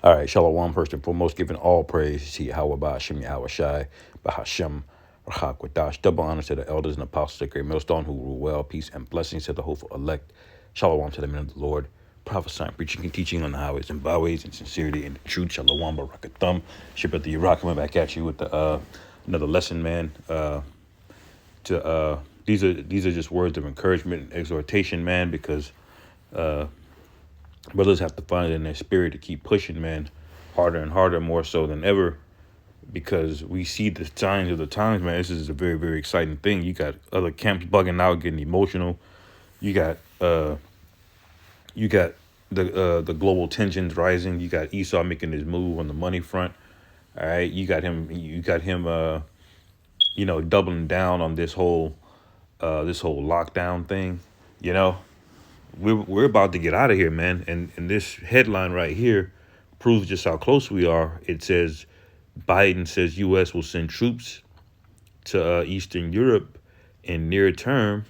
All right, Shalom, first and foremost, giving all praise to Yahweh Ba'ashem Yahweh Shai, Bahashem, Rahak Wadash. Double honor to the elders and apostles of Great Millstone who rule well, peace and blessings to the hopeful elect. Shalom to the men of the Lord, prophesying, preaching, and teaching on the highways and byways in sincerity and truth. Shalom, Barakathum. Ship of the Iraq coming back at you with the another lesson, man. These are just words of encouragement and exhortation, man, because brothers have to find it in their spirit to keep pushing, man, harder and harder, more so than ever, because we see the signs of the times, man. This is a very, very exciting thing. You got other camps bugging out, getting emotional. You got the global tensions rising. You got Esau making his move on the money front. All right, you got him. Doubling down on this whole lockdown thing. You know, we're about to get out of here, man. And this headline right here proves just how close we are. It says Biden says U.S. will send troops to Eastern Europe in near term.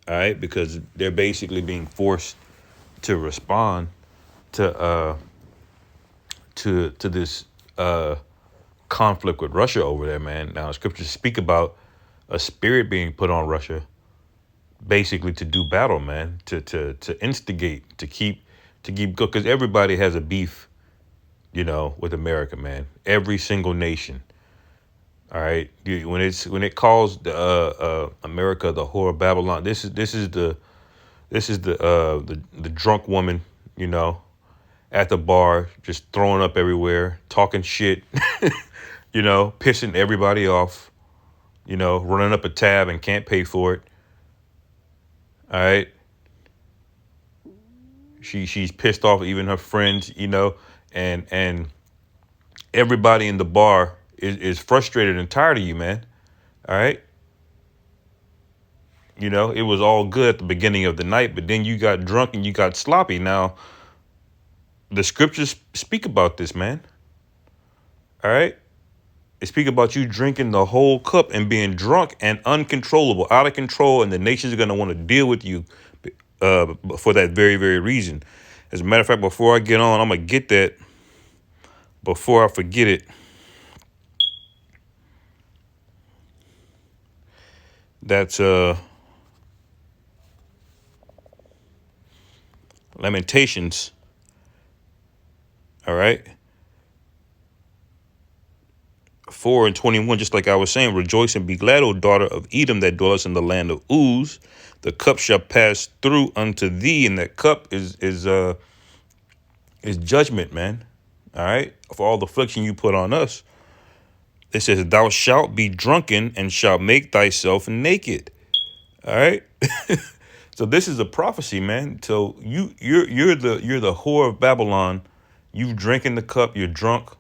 All right, because they're basically being forced to respond to this conflict with Russia over there, man. Now, scriptures speak about a spirit being put on Russia, basically to do battle, man, to instigate, to keep because everybody has a beef, with America, man. Every single nation. All right, when it calls America the whore of Babylon, this is the drunk woman, at the bar, just throwing up everywhere, talking shit, pissing everybody off, running up a tab and can't pay for it. All right. She's pissed off, even her friends, and everybody in the bar is frustrated and tired of you, man. All right. It was all good at the beginning of the night, but then you got drunk and you got sloppy. Now, the scriptures speak about this, man. All right. They speak about you drinking the whole cup and being drunk and uncontrollable, out of control, and the nations are going to want to deal with you for that very, very reason. As a matter of fact, before I get on, I'm going to get that before I forget it. That's Lamentations. All right. 4:21, just like I was saying, rejoice and be glad, O daughter of Edom that dwellest in the land of Uz. The cup shall pass through unto thee, and that cup is judgment, man. All right, for all the affliction you put on us. It says, thou shalt be drunken and shalt make thyself naked. All right. So this is a prophecy, man. So you're the whore of Babylon. You've drinking the cup. You're drunk.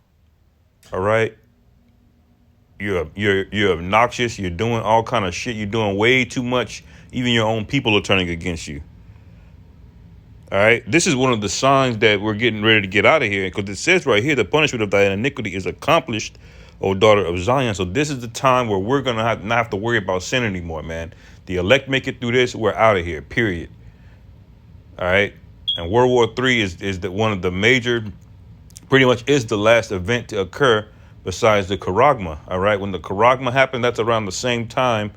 All right. You're obnoxious. You're doing all kind of shit. You're doing way too much. Even your own people are turning against you. All right. This is one of the signs that we're getting ready to get out of here, because it says right here, the punishment of thy iniquity is accomplished, O daughter of Zion. So this is the time where we're going to not have to worry about sin anymore, man. The elect make it through this. We're out of here, period. All right. And World War III is one of the major, pretty much is the last event to occur besides the Charagma. All right. When the Charagma happened, that's around the same time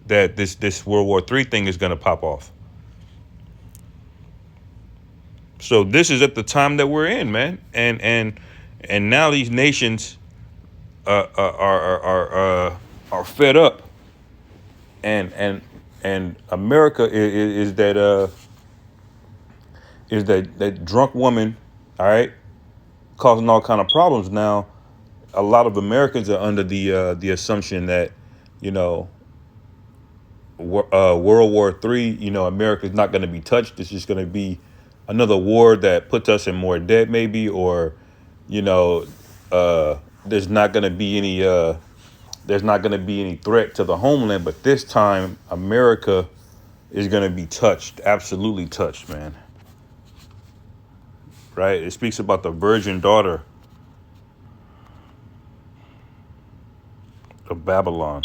that this World War III thing is going to pop off. So this is at the time that we're in, man. And now these nations are fed up, and America is that drunk woman, all right, causing all kind of problems. Now, a lot of Americans are under the assumption that, World War III, America's not going to be touched. It's just going to be another war that puts us in more debt, maybe, or, there's not going to be any threat to the homeland. But this time, America is going to be touched, absolutely touched, man. Right? It speaks about the virgin daughter of Babylon.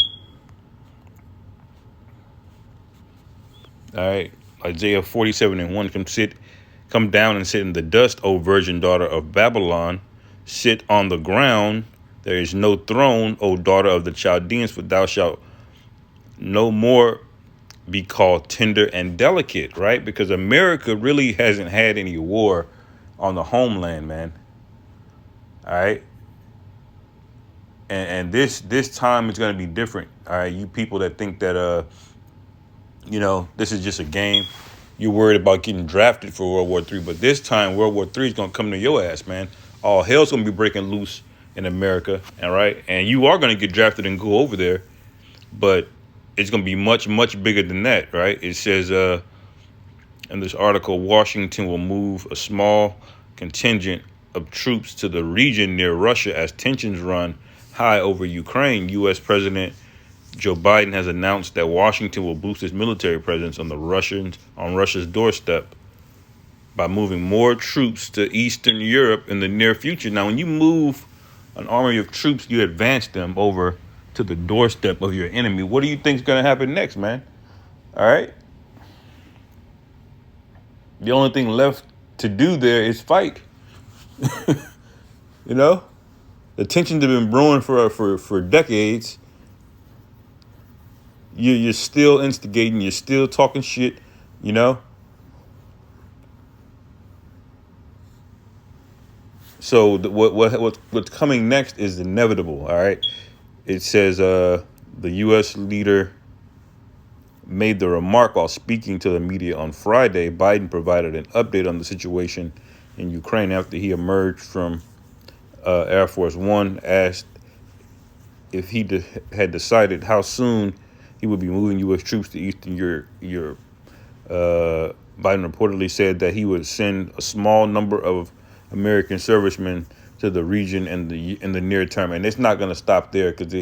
All right. Isaiah 47:1, Come down and sit in the dust, O virgin daughter of Babylon. Sit on the ground. There is no throne, O daughter of the Chaldeans, for thou shalt no more be called tender and delicate, right? Because America really hasn't had any war on the homeland, man. All right. And this time is going to be different. All right. You people that think that, this is just a game. You're worried about getting drafted for World War III. But this time, World War III is going to come to your ass, man. All hell's going to be breaking loose in America. All right. And you are going to get drafted and go over there. But it's going to be much, much bigger than that, right? It says in this article, Washington will move a small contingent of troops to the region near Russia as tensions run high over Ukraine. U.S. President Joe Biden has announced that Washington will boost its military presence on Russia's doorstep by moving more troops to Eastern Europe in the near future. Now, when you move an army of troops, you advance them over to the doorstep of your enemy. What do you think is going to happen next, man? All right. The only thing left to do there is fight. The tensions have been brewing for decades. You're still instigating. You're still talking shit. So what's coming next is inevitable. All right. It says the U.S. leader made the remark while speaking to the media on Friday. Biden provided an update on the situation in Ukraine after he emerged from Air Force One, asked if he had decided how soon he would be moving U.S. troops to Eastern Europe. Biden reportedly said that he would send a small number of American servicemen to the region in the near term, and it's not going to stop there because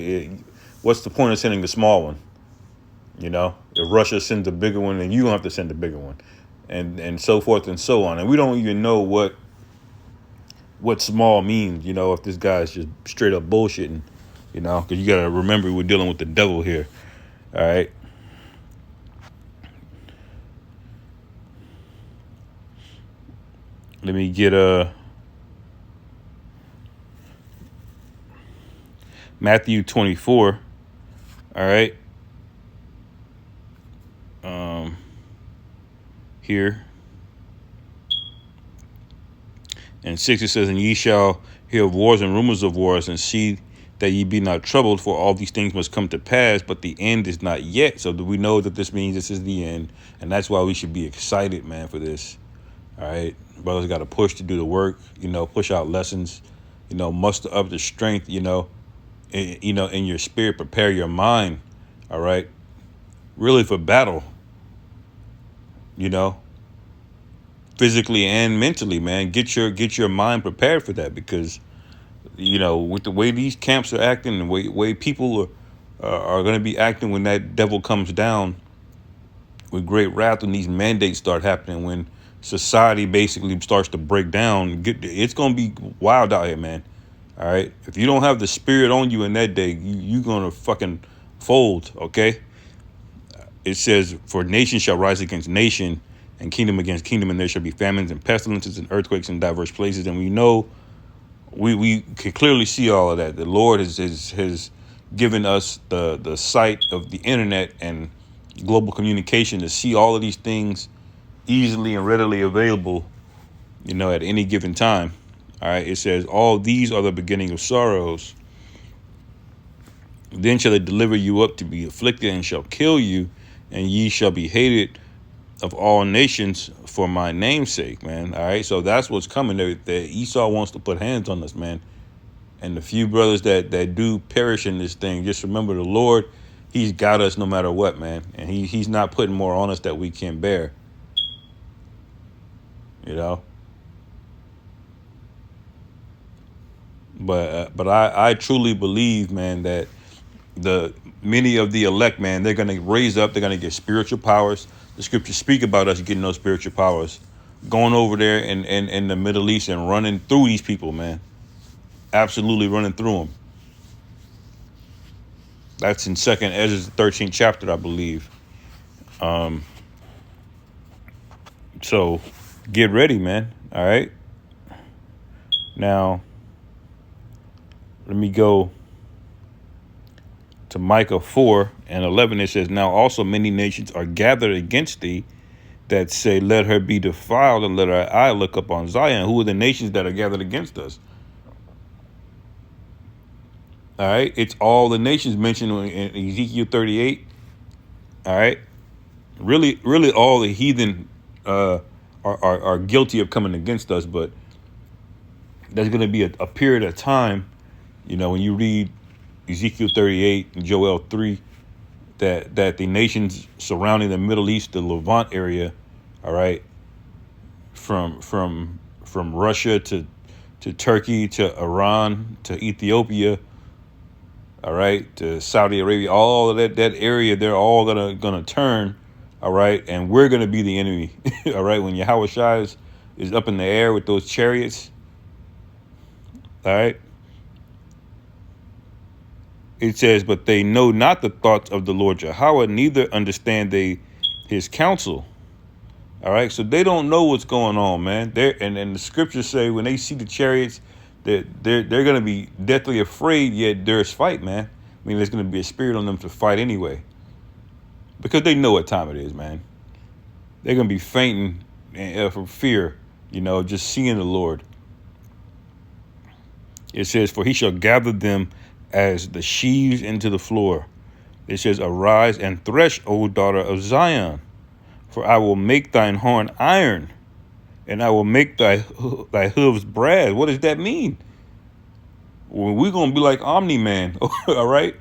what's the point of sending the small one? If Russia sends a bigger one, then you don't have to send a bigger one, and so forth and so on. And we don't even know what small means. If this guy's just straight up bullshitting, because you got to remember we're dealing with the devil here. All right. Let me get Matthew 24. All right. Here. And 6 it says, and ye shall hear of wars and rumors of wars, and see that ye be not troubled, for all these things must come to pass, but the end is not yet. So do we know that this means this is the end? And that's why we should be excited, man, for this. All right. Brothers got to push to do the work, push out lessons, muster up the strength, in your spirit, prepare your mind. All right. Really for battle, physically and mentally, man. Get your mind prepared for that, because, with the way these camps are acting, the way people are going to be acting when that devil comes down with great wrath, when these mandates start happening, when society basically starts to break down, it's going to be wild out here, man. All right. If you don't have the spirit on you in that day, you're going to fucking fold. Okay. It says, for nation shall rise against nation, and kingdom against kingdom, and there shall be famines and pestilences and earthquakes in diverse places. And we know, we can clearly see all of that. The Lord has given us the sight of the internet and global communication to see all of these things easily and readily available, at any given time. All right. It says, all these are the beginning of sorrows. Then shall they deliver you up to be afflicted, and shall kill you, and ye shall be hated of all nations for my name's sake, man. All right. So that's what's coming. That Esau wants to put hands on us, man. And the few brothers that do perish in this thing, just remember the Lord, he's got us no matter what, man. And he's not putting more on us that we can't bear. But I truly believe, man, that many of the elect, man, they're going to raise up. They're going to get spiritual powers. The scriptures speak about us getting those spiritual powers, going over there in the Middle East and running through these people, man. Absolutely running through them. That's in 2nd Ezra 13th chapter, I believe. So Get ready, man. All right. Now, let me go to Micah 4:11. It says, now also many nations are gathered against thee that say, let her be defiled and let her eye look up on Zion. Who are the nations that are gathered against us? All right. It's all the nations mentioned in Ezekiel 38. All right. Really all the heathen are guilty of coming against us, but there's going to be a period of time, when you read Ezekiel 38 and Joel 3, that the nations surrounding the Middle East, the Levant area, all right, from Russia to Turkey to Iran to Ethiopia, all right, to Saudi Arabia, all of that area, they're all gonna turn, all right, and we're gonna be the enemy, all right. When Yahweh Shai is up in the air with those chariots, all right. It says, but they know not the thoughts of the Lord Yahweh, neither understand they his counsel. All right, so they don't know what's going on, man. And the scriptures say when they see the chariots, that they're going to be deathly afraid. Yet there's fight, man. I mean, there's going to be a spirit on them to fight anyway, because they know what time it is, man. They're going to be fainting from fear, just seeing the Lord. It says, for he shall gather them as the sheaves into the floor. It says, arise and thresh, O daughter of Zion. For I will make thine horn iron, and I will make thy hooves brass. What does that mean? Well, we're going to be like Omni-Man, all right?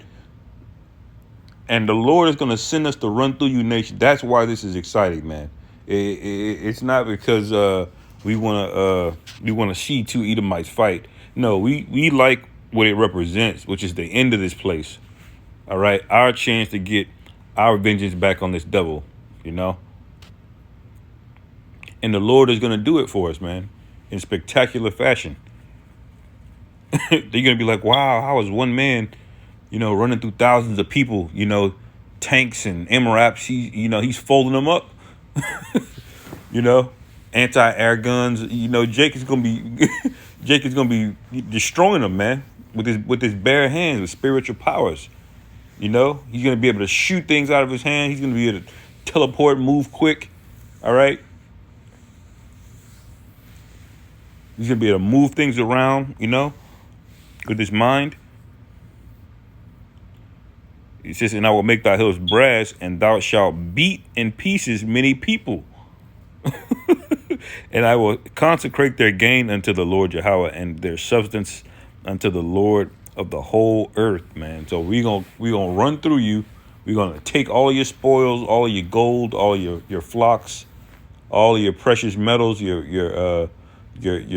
And the Lord is going to send us to run through you nation. That's why this is exciting, man. It's not because we want to see two Edomites fight. No, we like what it represents, which is the end of this place. All right, our chance to get our vengeance back on this devil, And the Lord is going to do it for us, man, in spectacular fashion. They're going to be like, wow, how is one man, running through thousands of people, tanks and MRAPs, he's folding them up, anti-air guns, Jake is going to be destroying them, man, with his bare hands, with spiritual powers. He's going to be able to shoot things out of his hand. He's going to be able to teleport, move quick. All right. He's going to be able to move things around, with his mind. He says, and I will make thy hills brass, and thou shalt beat in pieces many people. And I will consecrate their gain unto the Lord Yahweh, and their substance unto the Lord of the whole earth, man. So we gonna run through you. We're gonna take all of your spoils, all of your gold, all of your flocks, all of your precious metals, your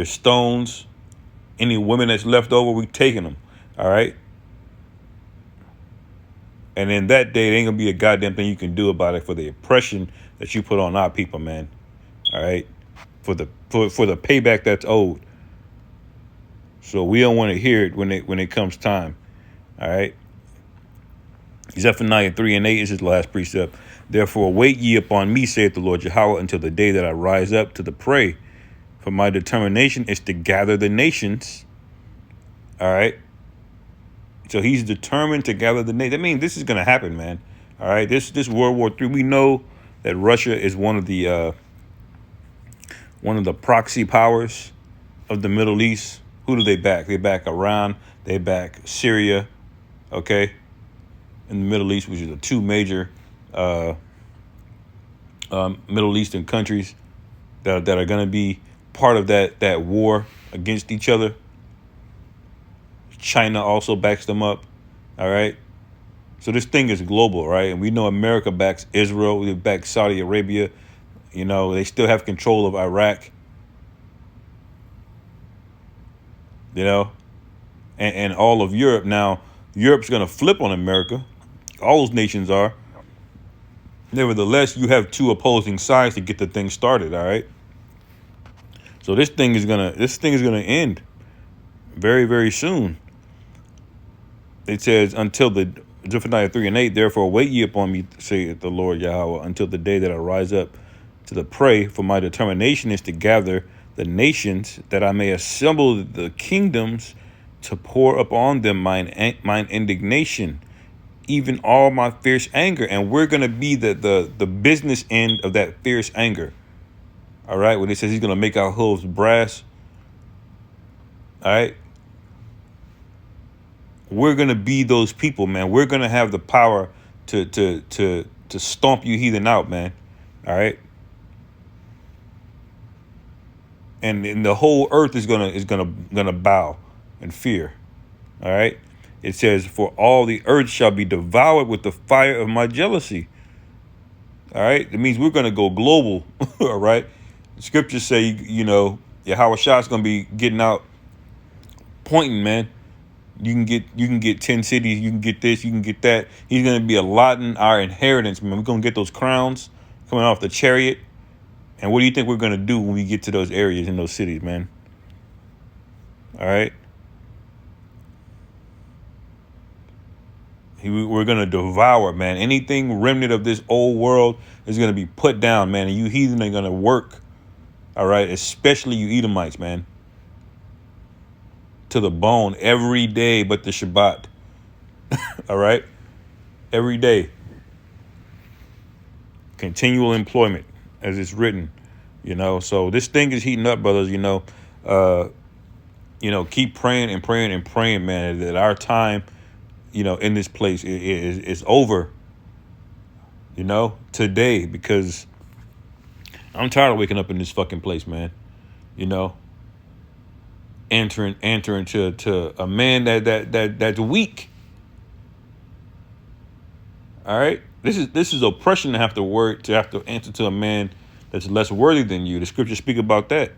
stones, any women that's left over, we taking them. All right. And in that day, there ain't gonna be a goddamn thing you can do about it for the oppression that you put on our people, man. All right. For the payback that's owed. So we don't want to hear it when it comes time. All right. Zephaniah 3:8 is his last precept. Therefore wait ye upon me, saith the Lord Yahweh, until the day that I rise up to the prey. For my determination is to gather the nations. All right. So he's determined to gather the nations. I mean, this is going to happen, man. All right. This World War III. We know that Russia is one of the proxy powers of the Middle East. Who do they back? They back Iran. They back Syria. Okay. In the Middle East, which are the two major Middle Eastern countries that are going to be part of that war against each other. China also backs them up. All right. So this thing is global, right? And we know America backs Israel. We back Saudi Arabia. They still have control of Iraq. And all of Europe. Now, Europe's going to flip on America. All those nations are. Nevertheless, you have two opposing sides to get the thing started, all right? So this thing is gonna end very, very soon. It says, until the Zephaniah 3:8, therefore wait ye upon me, saith the Lord Yahweh, until the day that I rise up to the prey, for my determination is to gather the nations, that I may assemble the kingdoms, to pour upon them mine indignation, even all my fierce anger. And we're gonna be the business end of that fierce anger. All right, when it says he's gonna make our hooves brass. All right, we're gonna be those people, man. We're gonna have the power to stomp you heathen out, man. All right, and the whole earth is gonna bow in fear. All right, it says, for all the earth shall be devoured with the fire of my jealousy. All right, it means we're gonna go global. All right, the scriptures say, Yahweh Shah's gonna be getting out, pointing, man. You can get 10 cities, you can get this, you can get that. He's gonna be allotting our inheritance, man. We're gonna get those crowns coming off the chariot. And what do you think we're gonna do when we get to those areas in those cities, man? All right. We're gonna devour, man. Anything remnant of this old world is gonna be put down, man. And you heathen are gonna work. All right, especially you Edomites, man. To the bone every day but the Shabbat. All right? Every day. Continual employment, as it's written. So this thing is heating up, brothers. Keep praying and praying and praying, man, that our time, in this place is over, today, because I'm tired of waking up in this fucking place, man. Entering to a man that's weak. All right, this is oppression to have to answer to a man that's less worthy than you. The scriptures speak about that.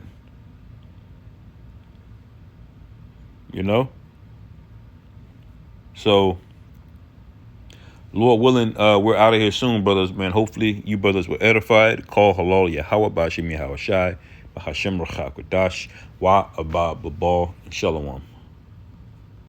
So, Lord willing, we're out of here soon, brothers, man. Hopefully you brothers were edified. Call halal Yahweh Bashim Yahweh Shai Bahashem Rachak Wadash Wa Abba Babal and Shalom.